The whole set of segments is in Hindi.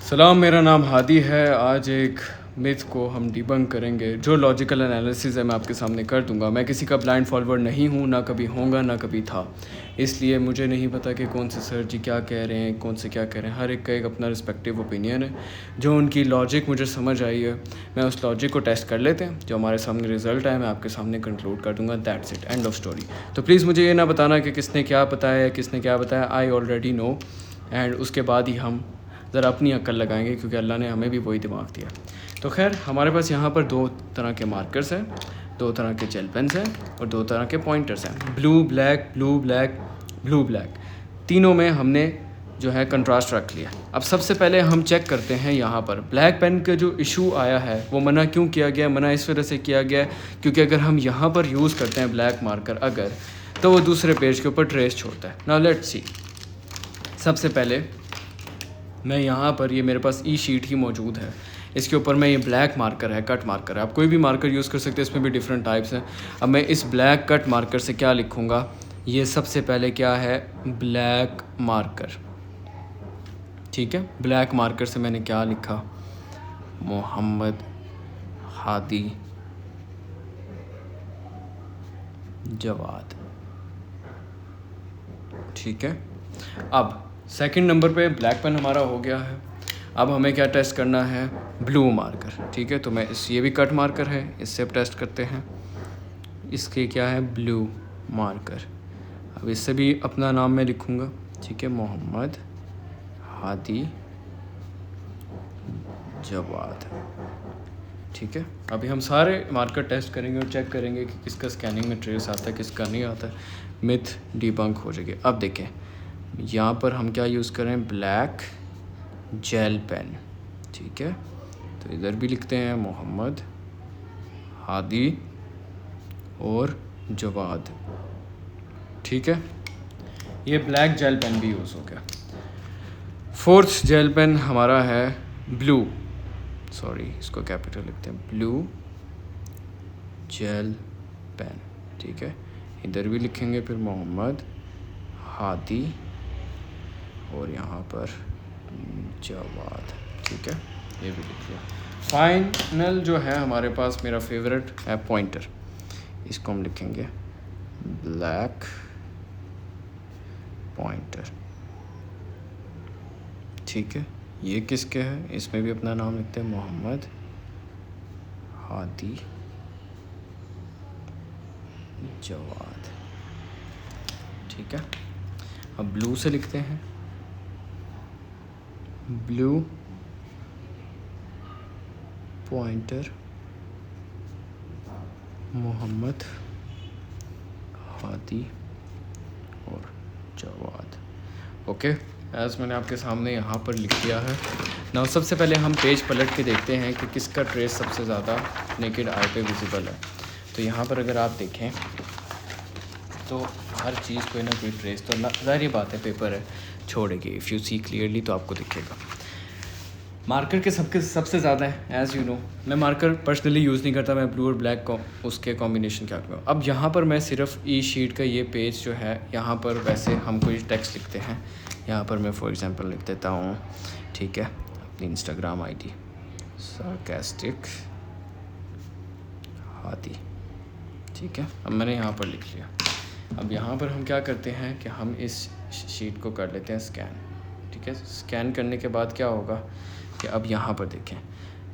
सलाम, मेरा नाम हादी है। आज एक मिथ को हम डिबंक करेंगे। जो लॉजिकल एनालिसिस है मैं आपके सामने कर दूंगा। मैं किसी का ब्लाइंड फॉलोअर नहीं हूँ, ना कभी होऊंगा ना कभी था, इसलिए मुझे नहीं पता कि कौन से सर जी क्या कह रहे हैं, कौन से क्या कह रहे हैं। हर एक का एक अपना रिस्पेक्टिव ओपिनियन है। जो उनकी लॉजिक मुझे समझ आई है, मैं उस लॉजिक को टेस्ट कर लेते हैं। जो हमारे सामने रिजल्ट आए मैं आपके सामने कंक्लूड कर दूंगा। That's it, end of story. तो प्लीज़ मुझे ये ना बताना कि किसने क्या बताया, किसने क्या बताया। आई ऑलरेडी नो, एंड उसके बाद ही हम ज़रा अपनी अक्ल लगाएंगे, क्योंकि अल्लाह ने हमें भी वही दिमाग दिया। तो खैर, हमारे पास यहाँ पर दो तरह के मार्कर्स हैं, दो तरह के जेल पेन्स हैं और दो तरह के पॉइंटर्स हैं। Blue black, blue black, blue black, तीनों में हमने जो है कंट्रास्ट रख लिया। अब सबसे पहले हम चेक करते हैं यहाँ पर ब्लैक पेन का जो इशू आया है वो मना क्यों किया गया। मना इस वजह से किया गया क्योंकि अगर हम यहाँ पर यूज़ करते हैं ब्लैक मार्कर अगर, तो वो दूसरे पेज के ऊपर ट्रेस छोड़ता है। Now let's see. सबसे पहले मैं यहाँ पर, ये मेरे पास ई शीट ही मौजूद है, इसके ऊपर मैं, ये ब्लैक मार्कर है, कट मार्कर है। आप कोई भी मार्कर यूज़ कर सकते हैं, इसमें भी डिफरेंट टाइप्स हैं। अब मैं इस ब्लैक कट मार्कर से क्या लिखूँगा, ये सबसे पहले क्या है, ब्लैक मार्कर। ठीक है, ब्लैक मार्कर से मैंने क्या लिखा, मोहम्मद हादी जवाद। ठीक है, अब सेकंड नंबर पे ब्लैक पेन हमारा हो गया है। अब हमें क्या टेस्ट करना है, ब्लू मार्कर। ठीक है, तो मैं ये भी कट मार्कर है, इससे अब टेस्ट करते हैं। इसके क्या है, ब्लू मार्कर। अब इससे भी अपना नाम मैं लिखूँगा। ठीक है, मोहम्मद हादी जवाद। ठीक है, अभी हम सारे मार्कर टेस्ट करेंगे और चेक करेंगे कि किसका स्कैनिंग में ट्रेस आता है, किसका नहीं आता है। मिथ डिबंक हो जाएगी। अब देखें, यहाँ पर हम क्या यूज़ करें, ब्लैक जेल पेन। ठीक है, तो इधर भी लिखते हैं मोहम्मद हादी और जवाद। ठीक है, ये ब्लैक जेल पेन भी यूज़ हो गया। फोर्थ जेल पेन हमारा है ब्लू, सॉरी इसको कैपिटल लिखते हैं, ब्लू जेल पेन। ठीक है, इधर भी लिखेंगे फिर मोहम्मद हादी और यहाँ पर जवाद। ठीक है, ये भी लिख लिया। फाइनल जो है हमारे पास, मेरा फेवरेट है पॉइंटर। इसको हम लिखेंगे ब्लैक पॉइंटर। ठीक है, ये किसके है, इसमें भी अपना नाम लिखते हैं, मोहम्मद हादी जवाद। ठीक है, अब ब्लू से लिखते हैं, ब्लू पॉइंटर मोहम्मद हादी और जवाद। ओके, एज मैंने आपके सामने यहाँ पर लिख दिया है ना। सबसे पहले हम पेज पलट के देखते हैं कि किसका ट्रेस सबसे ज़्यादा नेकेड आई पे विजिबल है। तो यहाँ पर अगर आप देखें तो हर चीज़ कोई ना कोई ट्रेस तो ज़ाहिर बात है पेपर है छोड़ेगी। इफ़ यू सी क्लियरली तो आपको दिखेगा। मार्कर के सबसे ज़्यादा है, एज़ यू नो। मैं मार्कर पर्सनली यूज़ नहीं करता, मैं ब्लू और ब्लैक को उसके कॉम्बिनेशन क्या करूँ। अब यहाँ पर मैं सिर्फ ई शीट का ये पेज जो है, यहाँ पर वैसे हम कोई टेक्स्ट लिखते हैं। यहाँ पर मैं फॉर एग्जांपल लिख देता हूँ, ठीक है, अपनी इंस्टाग्राम आईडी सार्कास्टिक हादी। ठीक है, अब मैंने यहाँ पर लिख लिया। अब यहाँ पर हम क्या करते हैं कि हम इस शीट को कर लेते हैं स्कैन। ठीक है, स्कैन करने के बाद क्या होगा कि अब यहाँ पर देखें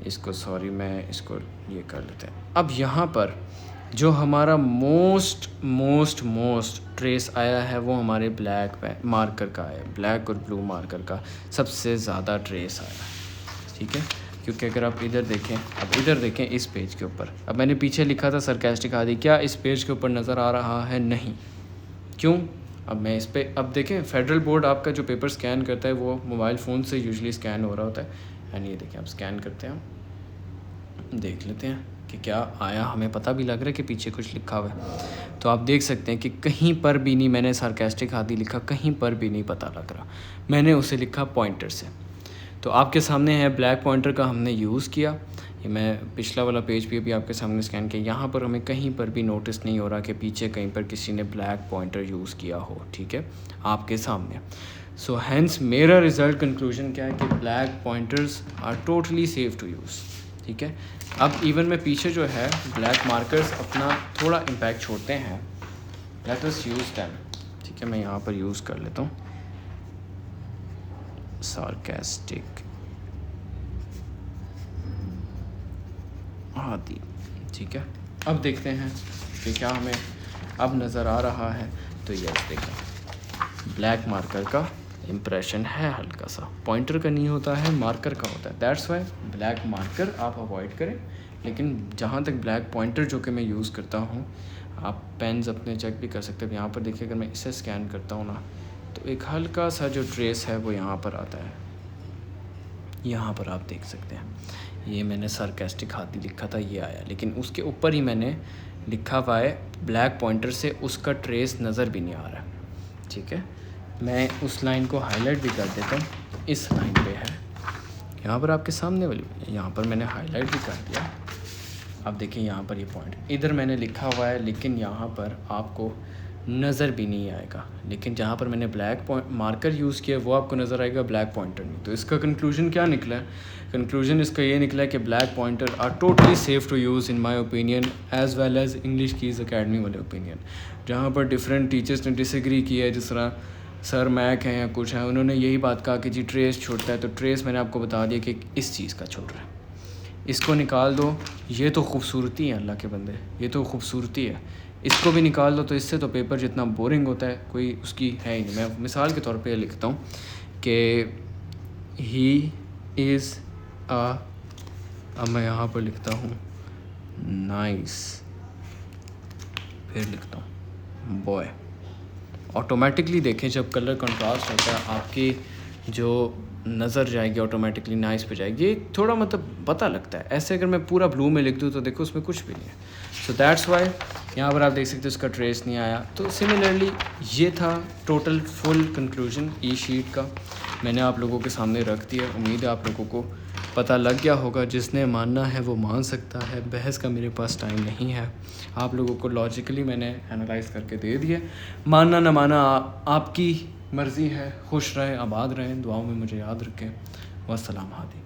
इसको, सॉरी मैं इसको ये कर लेते हैं। अब यहाँ पर जो हमारा मोस्ट ट्रेस आया है वो हमारे ब्लैक मार्कर का है। ब्लैक और ब्लू मार्कर का सबसे ज़्यादा ट्रेस आया। ठीक है, क्योंकि अगर आप इधर देखें, अब इधर देखें इस पेज के ऊपर, अब मैंने पीछे लिखा था सार्कास्टिक हादी, क्या इस पेज के ऊपर नज़र आ रहा है? नहीं। क्यों? अब मैं इस पर, अब देखें फेडरल बोर्ड आपका जो पेपर स्कैन करता है वो मोबाइल फ़ोन से यूजुअली स्कैन हो रहा होता है। एंड ये देखें, आप स्कैन करते हैं, हम देख लेते हैं कि क्या आया। हमें पता भी लग रहा है कि पीछे कुछ लिखा हुआ है। तो आप देख सकते हैं कि कहीं पर भी नहीं मैंने सार्कास्टिक हादी लिखा, कहीं पर भी नहीं पता लग रहा। मैंने उसे लिखा पॉइंटर से। तो आपके सामने है ब्लैक पॉइंटर का हमने यूज़ किया। ये मैं पिछला वाला पेज भी अभी आपके सामने स्कैन किया। यहाँ पर हमें कहीं पर भी नोटिस नहीं हो रहा कि पीछे कहीं पर किसी ने ब्लैक पॉइंटर यूज़ किया हो। ठीक है, आपके सामने। सो हैंस मेरा रिज़ल्ट कंक्लूजन क्या है कि black pointers are totally safe to use, ठीक है। अब इवन में पीछे जो है ब्लैक मार्कर्स अपना थोड़ा इम्पैक्ट छोड़ते हैं, लेट अस यूज़ दैम, ठीक है। मैं यहाँ पर यूज़ कर लेता हूँ सार्कास्टिक आदि, ठीक है। अब देखते हैं कि क्या हमें अब नज़र आ रहा है। तो यस देखें, ब्लैक मार्कर का इम्प्रेशन है हल्का सा, पॉइंटर का नहीं होता है, मार्कर का होता है। दैट्स वाई ब्लैक मार्कर आप अवॉइड करें। लेकिन जहाँ तक ब्लैक पॉइंटर जो कि मैं यूज़ करता हूँ, आप पेन्स अपने चेक भी कर सकते हैं। यहाँ पर देखिए, अगर मैं इसे स्कैन करता हूँ ना, तो एक हल्का सा जो ट्रेस है वो यहाँ पर आता है, यहाँ पर आप देख सकते हैं। ये मैंने सार्कास्टिक हाथी लिखा था, ये आया, लेकिन उसके ऊपर ही मैंने लिखा हुआ है ब्लैक पॉइंटर से उसका ट्रेस नज़र भी नहीं आ रहा, ठीक है। मैं उस लाइन को हाईलाइट भी कर देता हूँ। इस लाइन पे है, यहाँ पर आपके सामने वाली, यहाँ पर मैंने हाईलाइट भी कर दिया। अब देखिए यहाँ पर ये पॉइंट इधर मैंने लिखा हुआ है, लेकिन यहाँ पर आपको नज़र भी नहीं आएगा। लेकिन जहाँ पर मैंने ब्लैक पॉइंट मार्कर यूज़ किया वो आपको नज़र आएगा, ब्लैक पॉइंटर नहीं। तो इसका कंक्लूजन क्या निकला है? कंक्लूजन इसका ये निकला है कि black pointer are totally safe to use in my opinion, as well as English keys academy वाले ओपिनियन। जहाँ पर डिफरेंट टीचर्स ने डिसएग्री किया है, जिस तरह सर मैक हैं या कुछ हैं, उन्होंने यही बात कहा कि जी ट्रेस छूटता है। तो ट्रेस मैंने आपको बता दिया कि इस चीज़ का छूट रहा है, इसको निकाल दो। ये तो खूबसूरती है अल्लाह के बंदे, ये तो खूबसूरती है। इसको भी निकाल दो तो इससे तो पेपर जितना बोरिंग होता है कोई उसकी है ही नहीं। मैं मिसाल के तौर पे लिखता हूँ कि ही इज़ अब मैं यहाँ पर लिखता हूँ नाइस, फिर लिखता हूँ बॉय। ऑटोमेटिकली देखें, जब कलर कंट्रास्ट होता है आपकी जो नज़र जाएगी ऑटोमेटिकली नाइस पे जाएगी। ये थोड़ा मतलब पता लगता है। ऐसे अगर मैं पूरा ब्लू में लिख दूँ तो देखो उसमें कुछ भी नहीं है। सो दैट्स वाई यहाँ पर आप देख सकते हो उसका ट्रेस नहीं आया। तो सिमिलरली ये था टोटल फुल कंक्लूजन ई शीट का, मैंने आप लोगों के सामने रख दिया। उम्मीद है आप लोगों को पता लग गया होगा। जिसने मानना है वो मान सकता है, बहस का मेरे पास टाइम नहीं है। आप लोगों को लॉजिकली मैंने एनालाइज करके दे दिया। मानना ना मानना आपकी मर्ज़ी है। खुश रहें, आबाद रहें, दुआओं में मुझे याद रखें। वस्सलाम हादी।